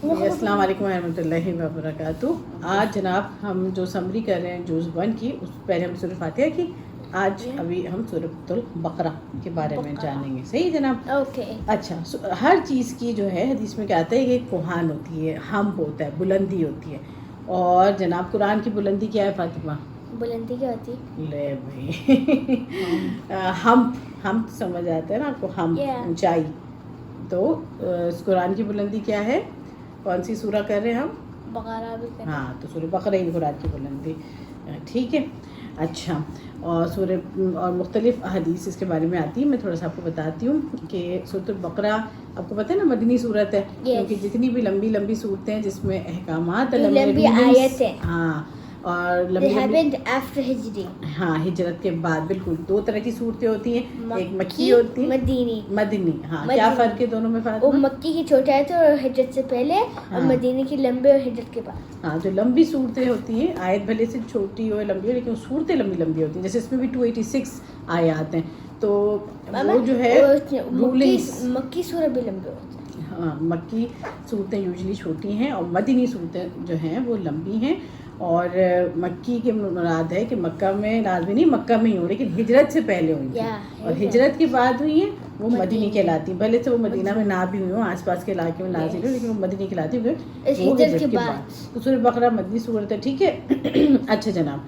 السلام علیکم ورحمۃ اللہ وبرکاتہ. آج جناب ہم جو سمری کر رہے ہیں جز 1 کی، اس پہلے ہم سورہ فاتحہ کی. آج ابھی ہم سورۃ البقرہ کے بارے میں جانیں گے. صحیح جناب؟ اوکے. اچھا، ہر چیز کی جو ہے حدیث میں کہتے ہیں کہ کوہان ہوتی ہے، ہم ہوتا ہے، بلندی ہوتی ہے. اور جناب قرآن کی بلندی کیا ہے فاطمہ؟ بلندی کیا ہوتی؟ لے بھائی ہم سمجھ آتا ہے نا آپ کو، ہم اونچائی. تو قرآن کی بلندی کیا ہے؟ کون سی سورہ کر رہے ہیں ہم؟ بقرہ بھی کر. ہاں، تو سورہ بقرہ ہی قرآن کی بلندی. ٹھیک ہے. اچھا، اور سورہ اور مختلف احادیث اس کے بارے میں آتی ہے. میں تھوڑا سا آپ کو بتاتی ہوں کہ سورۃ البقرہ آپ کو پتہ ہے نا مدنی صورت ہے. کیونکہ جتنی بھی لمبی صورتیں ہیں جس میں احکامات لمبی آیت ہے. ہاں، اور ہاں ہجرت کے بعد. بالکل 2 طرح کی صورتیں ہوتی ہیں، ایک مکی ہوتی ہے، مدنی. ہاں، کیا فرق ہے دونوں میں فاطمہ؟ مکی کی چھوٹا ہے تو ہجرت سے پہلے، اور مدینی کی لمبے اور ہجرت کے بعد. ہاں، جو لمبی صورتیں ہوتی ہیں، آیت بھلے سے چھوٹی ہو لمبی ہو، لیکن صورتیں لمبی ہوتی ہیں. جیسے اس میں بھی 286 آیات ہیں. تو وہ جو ہے مکی سورہ بھی لمبی ہوتی ہے. ہاں، مکی صورتیں یوزلی چھوٹی ہیں اور مدنی صورتیں جو ہیں وہ لمبی ہیں. اور مکی کے مراد ہے کہ مکہ میں لازمی نہیں مکہ میں ہی ہوں، لیکن ہجرت سے پہلے ہوئی ہیں. اور ہجرت کے بعد ہوئی ہیں وہ مدنی کہلاتی ہیں. بھلے سے وہ مدینہ میں نہ بھی ہوئی ہوں، آس پاس کے علاقے میں نازل ہوئی، لیکن وہ مدنی کہلاتی ہیں وہ ہجرت کے بعد. تو سورہ بقرہ مدنی صورت ہے. ٹھیک ہے. اچھا جناب،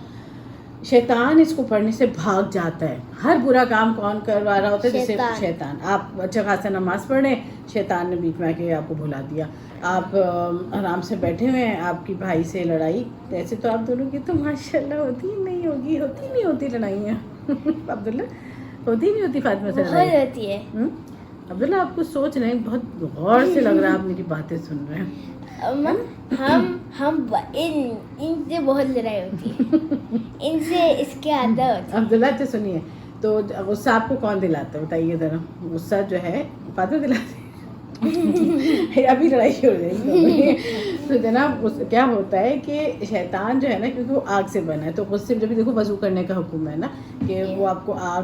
شیطان اس کو پڑھنے سے بھاگ جاتا ہے. ہر برا کام کون کروا رہا ہوتا ہے؟ جیسے شیطان. آپ اچھا خاصا نماز پڑھ رہے ہیں، شیطان نے بیچ میں کہ آپ کو بھلا دیا. آپ آرام سے بیٹھے ہوئے ہیں، آپ کی بھائی سے لڑائی. ایسے تو آپ دونوں کی تو ماشاء اللہ ہوتی ہی نہیں ہوتی لڑائیاں. عبداللہ ہوتی نہیں ہوتی فاطمہ سے لڑائی؟ ہوتی ہے. عبداللہ آپ کو سوچ رہے ہیں، بہت غور سے لگ رہا ہے آپ میری باتیں سن رہے ہیں. ہم ان سے بہت لڑائی ہوتی ہے، ان سے اس کے عادت ہوتی ہے. عبداللہ اچھا سنیے، تو غصہ آپ کو کون دلاتا ہے بتائیے ذرا؟ غصہ جو ہے فاطمہ دلاتی ہے. ابھی لڑائی ہو رہی. تو جناب کیا ہوتا ہے کہ شیطان جو ہے نا، کیونکہ وہ آگ سے بنا ہے، تو غصے جب دیکھو وضو کرنے کا حکم ہے نا کہ وہ آپ کو آگ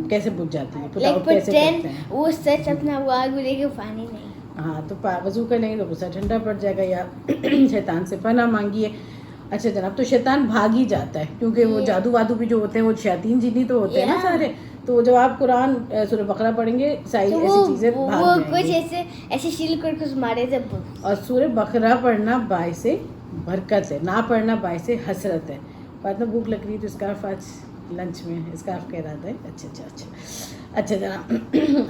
کیسے بجھ جاتی ہے، پٹ آؤٹ کیسے کرتے ہیں. وہ سچ اپنا وہ آگ لے کے پانی نہیں. ہاں، تو وضو کر لیں گے تو غصہ ٹھنڈا پڑ جائے گا. یا شیطان سے پناہ مانگیے. اچھا جناب، تو شیطان بھاگ ہی جاتا ہے، کیونکہ وہ جادو وادو بھی جو ہوتے ہیں وہ شیاطین جنی تو ہوتے ہیں نا سارے. تو جب آپ قرآن سورہ بقرہ پڑھیں گے ساری ایسی چیزیں بھاگ جائیں گی. ایسے شیل کر کے مارے تھے. اور سورہ بقرہ پڑھنا باعث برکت ہے، نہ پڑھنا باعث حسرت ہے. فاطمہ بھوک لگ رہی تو اسکارف آج لنچ میں اسکارف کہہ رہا تھا. اچھا جناب،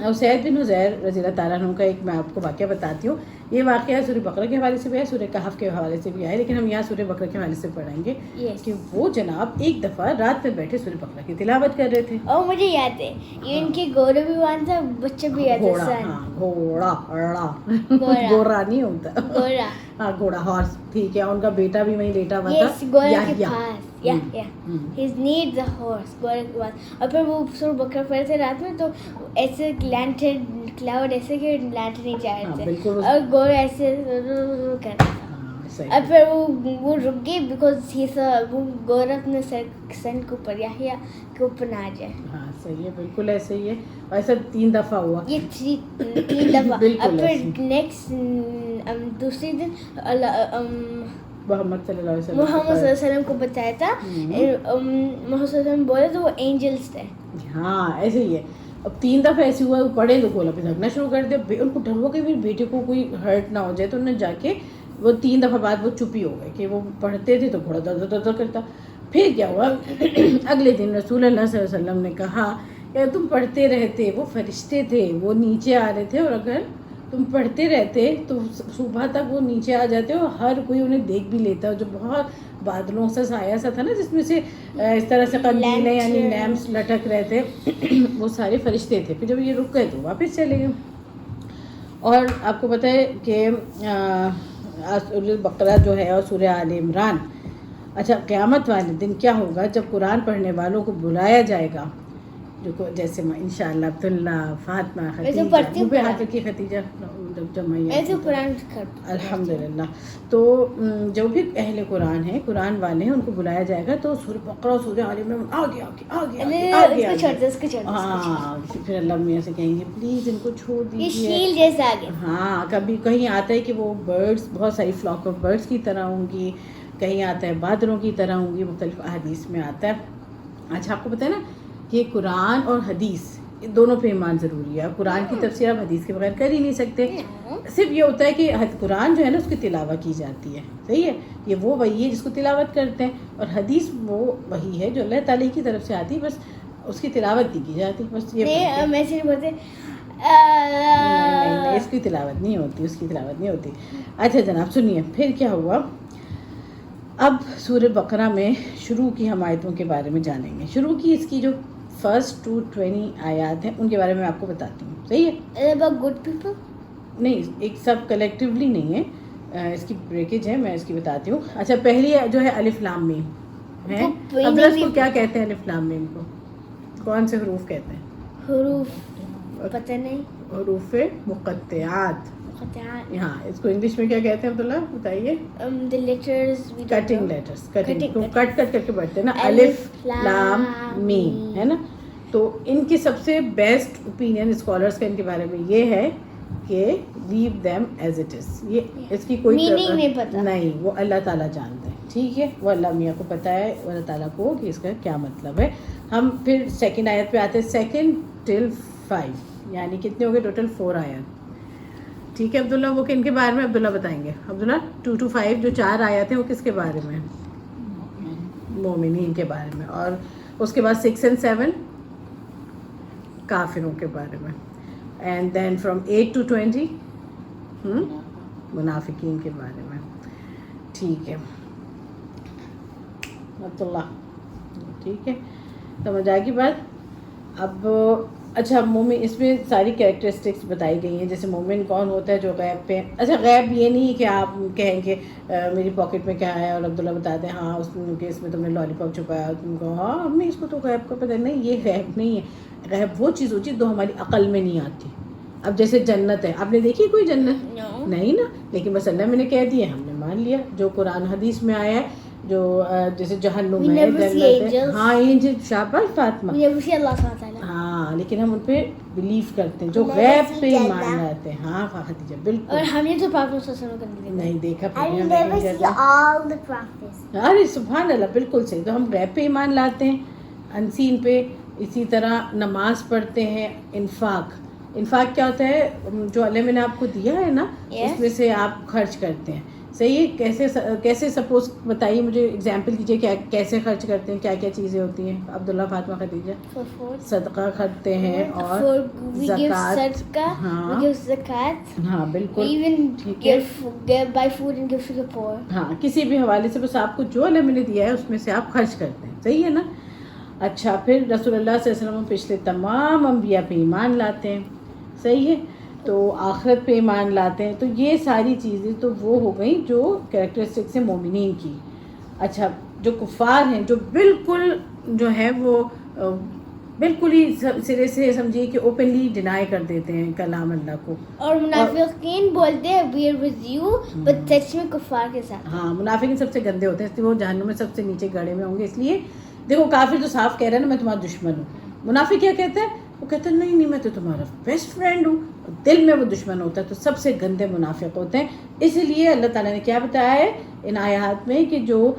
اسید بن حضیر رضی اللہ تعالیٰ عنہ کا ایک میں آپ کو واقعہ بتاتی ہوں. یہ واقعہ سورہ بقرہ کے حوالے سے بھی ہے، سورہ کہف کے حوالے سے بھی ہے، لیکن ہم یہاں سورہ بقرہ کے حوالے سے پڑھیں گے. کہ وہ جناب ایک دفعہ رات میں بیٹھے سورہ بقرہ کی تلاوت کر رہے تھے. مجھے یاد ہے، یہ ان کے گھوڑے بھی باندھ تھا، بچے بھی یاد ہے. گھوڑا نہیں ہوتا، ہاں گھوڑا، ہارس. ٹھیک ہے. ان کا بیٹا بھی وہیں لیٹا ہوا تھا. اور پھر وہ سورہ بقرہ پڑھے تھے رات میں، تو ایسے لینٹرن کلاؤڈ ایسے کہ لینٹرن نہیں جا رہے تھے، اور گھوڑا ایسے کر رہا تھا. اور پھر وہ رک گئی بیکاز وہ گھوڑا اپنے سر کے اوپر یا کے اوپر نہ آ جائے. ہاں صحیح ہے، بالکل ایسے ہی ہے. ایسا 3 دفعہ ہوا. یہ 3 دفعہ. اور پھر نیکسٹ دوسری دن محمد صلی اللہ علیہ وسلم کو بتایا تھا. محمد صلی اللہ علیہ وسلم بولے تو وہ اینجلس تھے. ہاں ایسے ہی ہے. اب 3 دفعہ ایسے ہوا، وہ پڑھے تو گولا پہ دھکنا شروع کر دیا. ان کو ڈر ہوا کہ بیٹے کو کوئی ہرٹ نہ ہو جائے، تو انہوں نے جا کے وہ 3 دفعہ بعد وہ چپی ہو گئے کہ وہ پڑھتے تھے تو گھوڑا در کرتا. پھر کیا ہوا، اگلے دن رسول اللہ صلی اللہ علیہ وسلم نے کہا کہ تم پڑھتے رہتے، وہ فرشتے تھے وہ نیچے آ رہے تھے، اور اگر تم پڑھتے رہتے تو صبح تک وہ نیچے آ جاتے اور ہر کوئی انہیں دیکھ بھی لیتا. جو بہت بادلوں سے سایہ سا تھا نا، جس میں سے اس طرح سے قندیلیں یعنی لیمپس لٹک رہے تھے، وہ سارے فرشتے تھے. پھر جب یہ رک گئے تو واپس چلے گئے. اور آپ کو پتہ ہے کہ سورہ بقرہ جو ہے اور سورہ آل عمران. اچھا، قیامت والے دن کیا ہوگا جب قرآن پڑھنے والوں کو بلایا جائے گا. جو جیسے انشاءاللہ عبداللہ، فاطمہ، ویسے پڑھتی ہوں خدیجہ، ہاتھ رکھی خدیجہ ایسے قرآن الحمدللہ. تو جو بھی اہل قرآن ہیں، قرآن والے ہیں، ان کو بلایا جائے گا تو سورہ بقرہ، سورہ آل عمران آگے ہاں، پھر اللہ میاں سے کہیں گے پلیز ان کو چھوڑ دیجیے. ہاں، کبھی کہیں آتا ہے کہ وہ برڈس، بہت ساری فلاک آف برڈس کی طرح ہوں گی، کہیں آتا ہے بادروں کی طرح ہوں گی، مختلف احادیث میں آتا ہے. اچھا، آپ کو پتہ ہے نا کہ قرآن اور حدیث دونوں پہ ایمان ضروری ہے. قرآن کی تفسیر آپ حدیث کے بغیر کر ہی نہیں سکتے. صرف یہ ہوتا ہے کہ قرآن جو ہے نا اس کی تلاوت کی جاتی ہے، صحیح ہے، یہ وہ وحی ہے جس کو تلاوت کرتے ہیں، اور حدیث وہ وحی ہے جو اللہ تعالیٰ کی طرف سے آتی ہے، بس اس کی تلاوت نہیں کی جاتی. بس یہ بولتے نہیں، اس کی تلاوت نہیں ہوتی، اس کی تلاوت نہیں ہوتی. اچھا جناب سنیے پھر کیا ہوا. اب سورہ بقرہ میں شروع کی ہم آیتوں کے بارے میں جانیں گے. شروع کی اس کی جو فرسٹ 220 آیات ہیں ان کے بارے میں آپ کو بتاتی ہوں، صحیح ہے. گڈ پیپل نہیں، ایک سب کلیکٹیولی نہیں ہے، اس کی بریکیج ہے، میں اس کی بتاتی ہوں. اچھا، پہلی جو ہے الف لام میم ہے. اب اس کو کیا کہتے ہیں الف لام میم کو؟ کون سے حروف کہتے ہیں؟ حروف پتہ نہیں. حروف مقطعات. ہاں، اس کو انگلش میں کیا کہتے ہیں عبداللہ بتائیے؟ the letters cutting letters. Cut کر کے پڑھتے ہیں نا، الف لام میم، ہے نا. تو ان کی سب سے بیسٹ اوپینین اسکالرس کا ان کے بارے میں یہ ہے کہ لیو دیم ایز اٹ از. یہ اس کی کوئی میننگ نہیں پتہ، نہیں، وہ اللہ تعالیٰ جانتے ہیں، ٹھیک ہے. وہ اللہ میاں کو پتہ ہے، اللہ تعالیٰ کو، کہ اس کا کیا مطلب ہے. ہم پھر سیکنڈ آیت پہ آتے ہیں، 2 till 5، یعنی کتنے ہو گئے ٹوٹل؟ 4 آیات. ٹھیک ہے عبداللہ، وہ کن کے بارے میں عبداللہ بتائیں گے؟ عبداللہ 2 to 5 جو 4 آیات ہیں وہ کس کے بارے میں؟ مومنین کے بارے میں. اور اس کے بعد 6 and 7 کافروں کے بارے میں. اینڈ دین فرام 8 to 20 منافقین کے بارے میں. ٹھیک ہے عبداللہ، ٹھیک ہے، سمجھ آئے گی بات. اب اچھا، مومن، اس میں ساری کیریکٹرسٹکس بتائی گئی ہیں. جیسے مومن کون ہوتا ہے؟ جو غیب پہ. اچھا، غیب یہ نہیں کہ آپ کہیں کہ میری پاکٹ میں کیا ہے اور عبداللہ بتاتے ہیں ہاں اس میں تم نے لالی پاپ چھپایا، تم کو ہاں امی اس کو تو غیب کا پتہ نہیں. یہ غیب نہیں ہے. غیب وہ چیز ہوتی ہے جو ہماری عقل میں نہیں آتی. اب جیسے جنت ہے، آپ نے دیکھی کوئی جنت؟ نہیں نا، لیکن بس اللہ میں نے کہہ دیا، ہم نے مان لیا. جو قرآن حدیث میں آیا ہے، جو جیسے جہنم ہے، جنت ہے، ہاں اینجل، شاباش فاطمہ، ہاں، لیکن ہم ان پہ بلیو کرتے ہیں جو غیب پہ ایمان لاتے ہیں. ہاں خدیجہ بالکل. اور ہم نے تو پاپا سے نہیں دیکھا، ارے سبحان اللہ، بالکل صحیح. تو ہم غیب پہ ایمان لاتے ہیں، انسین پہ. اسی طرح نماز پڑھتے ہیں. انفاق کیا ہوتا ہے؟ جو اللہ نے آپ کو دیا ہے نا، اس میں سے آپ خرچ کرتے ہیں. صحیح ہے. کیسے سپوز بتائیے مجھے، ایگزامپل دیجیے کہ کیسے خرچ کرتے ہیں، کیا کیا چیزیں ہوتی ہیں عبداللہ، فاطمہ، خدیجہ؟ صدقہ کرتے ہیں اور زکوٰۃ. ہاں بالکل، ہاں کسی بھی حوالے سے، بس آپ کو جو اللہ نے دیا ہے اس میں سے آپ خرچ کرتے ہیں. صحیح ہے نا. اچھا، پھر رسول اللہ صلی اللہ علیہ وسلم پچھلے تمام انبیاء پہ ایمان لاتے ہیں. صحیح ہے. تو آخرت پہ ایمان لاتے ہیں. تو یہ ساری چیزیں تو وہ ہو گئیں جو کریکٹرسٹکس ہیں مومنین کی. اچھا، جو کفار ہیں، جو بالکل جو ہے وہ بالکل ہی سرے سے سمجھیے کہ اوپنلی ڈینائی کر دیتے ہیں کلام اللہ کو. اور منافقین بولتے ہیں we are with you but سچ میں کفار کے ساتھ. ہاں، منافقین سب سے گندے ہوتے ہیں، اس لیے وہ جہنم میں سب سے نیچے گڑے میں ہوں گے. اس لیے دیکھو، کافر تو صاف کہہ رہے ہیں نا میں تمہارا دشمن ہوں. منافق کیا کہتا ہے؟ وہ کہتا ہے نہیں میں تو تمہارا بیسٹ فرینڈ ہوں. دل میں وہ دشمن ہوتا ہے. تو سب سے گندے منافق ہوتے ہیں. اس لیے اللہ تعالیٰ نے کیا بتایا ہے ان آیات میں کہ جو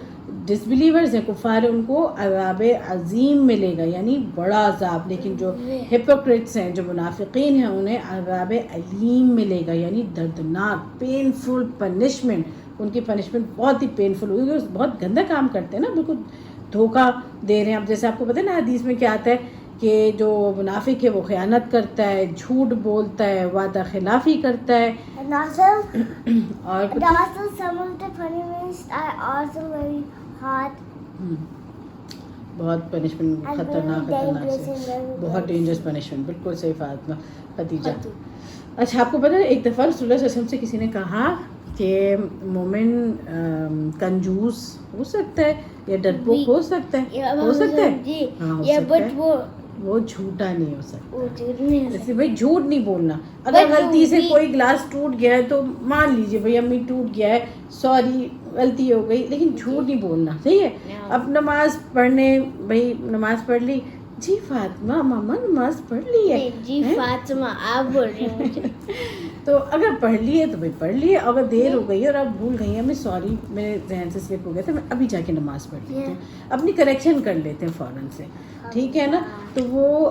ڈس بلیورز ہیں، کفار ہیں، ان کو عذاب عظیم ملے گا، یعنی بڑا عذاب. لیکن جو ہپوکریٹس ہیں، جو منافقین ہیں، انہیں عذاب علیم ملے گا، یعنی دردناک، پینفل پنشمنٹ. ان کی پنشمنٹ بہت ہی پینفل ہوگی. وہ بہت گندا کام کرتے ہیں نا، بالکل دھوکہ دے رہے ہیں. اب جیسے آپ کو پتہ ہے نا حدیث میں کیا آتا ہے کہ جو منافق ہے وہ خیانت کرتا ہے، جھوٹ بولتا ہے، وعدہ خلافی کرتا ہے. اور بہت پنشمنٹ خطرناک سے، بہت ڈینجرس پنشمنٹ. بالکل صحیح فاطمہ، خدیجہ. اچھا، آپ کو پتہ ہے ایک دفعہ رسول اللہ صلی اللہ علیہ وسلم سے کسی نے کہا کہ مومن کنجوس ہو سکتا ہے یا ڈرپوک ہو سکتا ہے. ہو سکتا ہے، جی. بٹ وہ وہ جھوٹا نہیں ہو سکتا. وہ جھوٹ نہیں ہو جیسے بھائی جھوٹ نہیں بولنا. اگر غلطی سے کوئی گلاس ٹوٹ گیا ہے تو مان لیجیے بھائی امی ٹوٹ گیا ہے, سوری غلطی ہو گئی, لیکن جھوٹ نہیں بولنا, صحیح ہے. اب نماز پڑھنے, بھائی نماز پڑھ لی, جی فاطمہ ماما نماز پڑھ لی ہے, جی فاطمہ آپ بول رہے ہیں مجھے. تو اگر پڑھ لی ہے تو بھائی پڑھ لی ہے. اگر دیر ہو گئی اور آپ بھول گئی ہیں, میں سوری میرے ذہن سے سلپ ہو گیا تھا, میں ابھی جا کے نماز پڑھ لیتی ہوں, اپنی کریکشن کر لیتے ہیں فوراً سے, ٹھیک ہے نا. تو وہ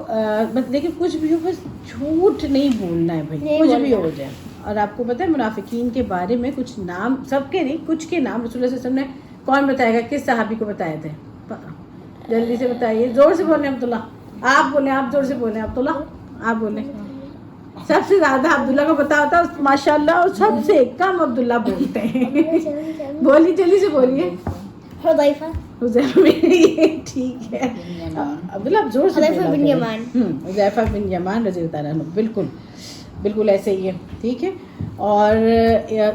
لیکن کچھ بھی ہو بس جھوٹ نہیں بولنا ہے بھائی, کچھ بھی ہو جائے. اور آپ کو پتہ ہے منافقین کے بارے میں کچھ نام, سب کے نہیں کچھ کے نام رسول اللہ صلی اللہ علیہ وسلم نے کون بتائے گا, کس صحابی کو بتائے تھے, جلدی سے بتائیے, زور سے بولیں عبداللہ, آپ بولیں, آپ زور سے بولیں عبداللہ, آپ بولیں. سب سے زیادہ عبداللہ کو پتا ہوتا ہے ماشاء اللہ, اور سب سے کم عبداللہ بولتے ہیں. بولیے جلدی سے بولیے. حذیفہ ٹھیک ہے عبداللہ, آپ زور سے حذیفہ بن یمان. حذیفہ بن یمان رضی اللہ عنہ, بالکل بالکل ایسے ہی ہے, ٹھیک ہے. اور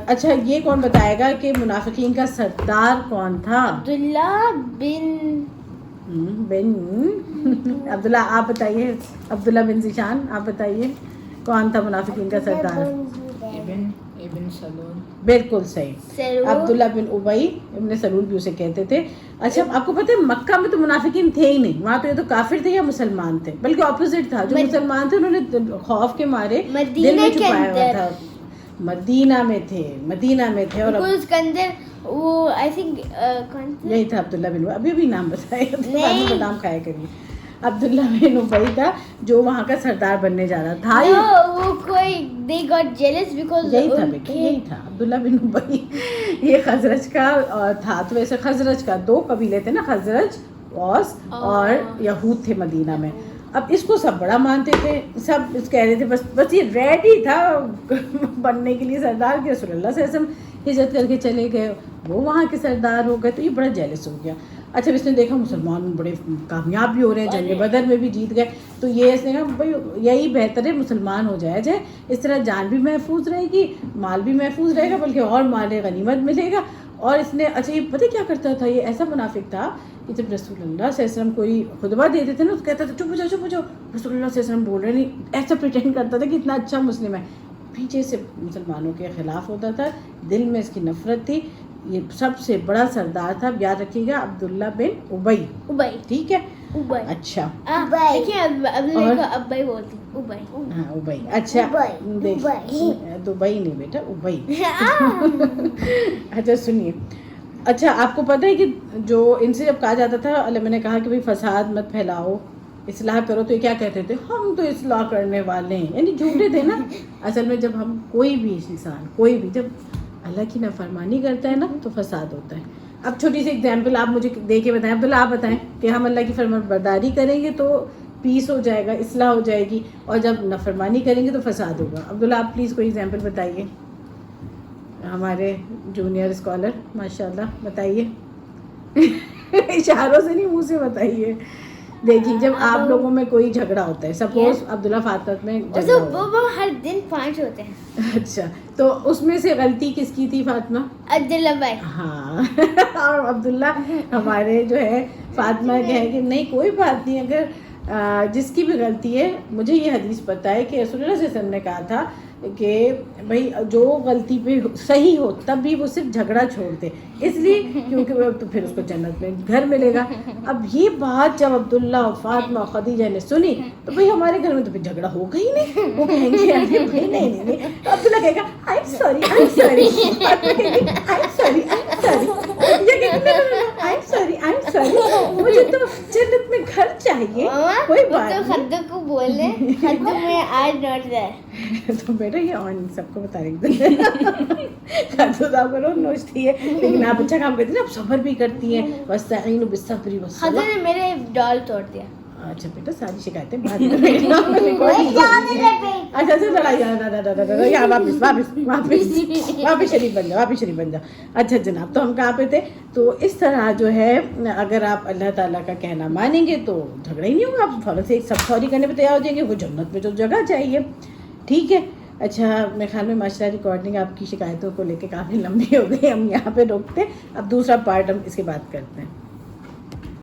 اچھا یہ کون بتائے گا کہ منافقین کا سردار کون تھا؟ عبداللہ بن عبداللہ, آپ بتائیے, عبداللہ بن ذیشان آپ بتائیے کون تھا منافقین کا سردار؟ ابن سلول. بالکل صحیح, عبداللہ بن ابی ابن سلول بھی اسے کہتے تھے. اچھا آپ کو پتہ ہے مکہ میں تو منافقین تھے ہی نہیں, وہاں تو یہ تو کافر تھے یا مسلمان تھے, بلکہ اپوزٹ تھا, جو مسلمان تھے انہوں نے خوف کے مارے دل میں چھپایا ہوا تھا. مدینہ میں تھے اور اس کے اندر وہ آئی تھنک یہی تھا عبداللہ بن, ابھی بھی نام بتایا, نام کھایا کریے. عبداللہ بن ابی تھا جو وہاں کا سردار بننے جا رہا تھا. وہ کوئی they got jealous because یہی تھا بیٹا, یہی تھا عبداللہ بن ابی. یہ خزرج کا تھا, تو ویسے خزرج کا 2 قبیلے تھے نا, خزرج, اوس اور یہود تھے مدینہ میں. اب اس کو سب بڑا مانتے تھے, سب اس کہہ رہے تھے بس یہ ریڈی تھا بننے کے لیے سردار, کے رسول اللہ صلی اللہ علیہ وسلم ہجرت کر کے چلے گئے, وہ وہاں کے سردار ہو گئے, تو یہ بڑا جیلس ہو گیا. اچھا اس نے دیکھا مسلمان بڑے کامیاب بھی ہو رہے ہیں, جنگ بدر میں بھی جیت گئے, تو یہ اس نے کہا بھائی یہی بہتر ہے مسلمان ہو جائے, اس طرح جان بھی محفوظ رہے گی, مال بھی محفوظ رہے گا, بلکہ اور مال غنیمت ملے گا. اور اس نے, اچھا یہ پتہ کیا کرتا تھا, یہ ایسا منافق تھا کہ جب رسول اللہ صلی اللہ علیہ وسلم کوئی خطبہ دیتے تھے نا, تو کہتا تھا چپ ہو جاؤ, رسول اللہ صلی اللہ علیہ وسلم بول رہے نہیں, ایسا پریٹینڈ کرتا تھا کہ اتنا اچھا مسلم ہے, پیچھے سے مسلمانوں کے خلاف ہوتا تھا, دل میں اس کی نفرت تھی. یہ سب سے بڑا سردار تھا, یاد رکھیے گا, عبداللہ بن ابی, ٹھیک ہے. اچھا دیکھیے عبداللہ کو ابی بولتی, ہاں ابی. اچھا دبئی نہیں بیٹا, ابی. اچھا سنیے, اچھا آپ کو پتہ ہے کہ جو ان سے جب کہا جاتا تھا, علماء نے کہا کہ بھائی فساد مت پھیلاؤ, اصلاح کرو, تو یہ کیا کہتے تھے, ہم تو اصلاح کرنے والے ہیں, یعنی جھوٹے تھے نا. اصل میں جب ہم کوئی بھی انسان, کوئی بھی جب اللہ کی نافرمانی کرتا ہے نا تو فساد ہوتا ہے. اب چھوٹی سی ایگزامپل آپ مجھے دے کے بتائیں, عبداللہ آپ بتائیں کہ ہم اللہ کی فرمان برداری کریں گے تو پیس ہو جائے گا, اصلاح ہو جائے گی, اور جب نافرمانی کریں گے تو فساد ہوگا. عبداللہ آپ پلیز کوئی ایگزامپل بتائیے, ہمارے جونیئر اسکالر ماشاء اللہ بتائیے. اشاروں سے نہیں, منہ سے بتائیے. دیکھیے جب آپ لوگوں میں کوئی جھگڑا ہوتا ہے, سپوز عبداللہ فاطمہ میں جھگڑا ہوا, وہ ہر دن 5 ہوتے ہیں. اچھا تو اس میں سے غلطی کس کی تھی, فاطمہ؟ عبداللہ بھائی. ہاں اور عبداللہ ہمارے جو ہے فاطمہ کہے کہ نہیں کوئی بات نہیں, اگر جس کی بھی غلطی ہے, مجھے یہ حدیث پتہ ہے کہ رسول اللہ صلی اللہ علیہ وسلم نے کہا تھا کہ بھائی جو غلطی پہ صحیح ہو تب بھی وہ صرف جھگڑا چھوڑ دے, اس لیے کیونکہ تو پھر اس کو جنت میں گھر ملے گا. اب یہ بات جب عبداللہ اور فاطمہ اور خدیجہ نے سنی تو بھائی ہمارے گھر میں تو پھر جھگڑا ہوگا ہی نہیں. وہ کہیں گے بھائی نہیں, تو عبداللہ کہے گا آئی سوری, فاطمہ کہے گی آئی سوری, مجھے تو جنت میں گھر چاہیے, کوئی بات نہیں. خدو کو بولے, خدو میں آج نوٹ جائے. تو بیٹا یہ آن سب کو بتا رہی نوچتی ہے, لیکن آپ اچھا کام کرتی ہیں, آپ صبر بھی کرتی ہیں. واستعینوا بالصبر والصلاۃ. خدو نے میرے ڈال توڑ دیا. اچھا بیٹا ساری شکایتیں بعد میں. اچھا لڑائی, یہاں واپس شریف بن جا. اچھا جناب, تو ہم کہاں پہ تھے, تو اس طرح جو ہے اگر آپ اللہ تعالیٰ کا کہنا مانیں گے تو جھگڑا ہی نہیں ہوگا, آپ فوراً سے سب سوری کرنے پہ تیار ہو جائیں گے, وہ جنت میں جو جگہ چاہیے, ٹھیک ہے. اچھا میرے خیال میں ماشاء اللہ ریکارڈنگ آپ کی شکایتوں کو لے کے کافی لمبی ہو گئی, ہم یہاں پہ روکتے, اب دوسرا پارٹ ہم اس کے بعد کرتے ہیں.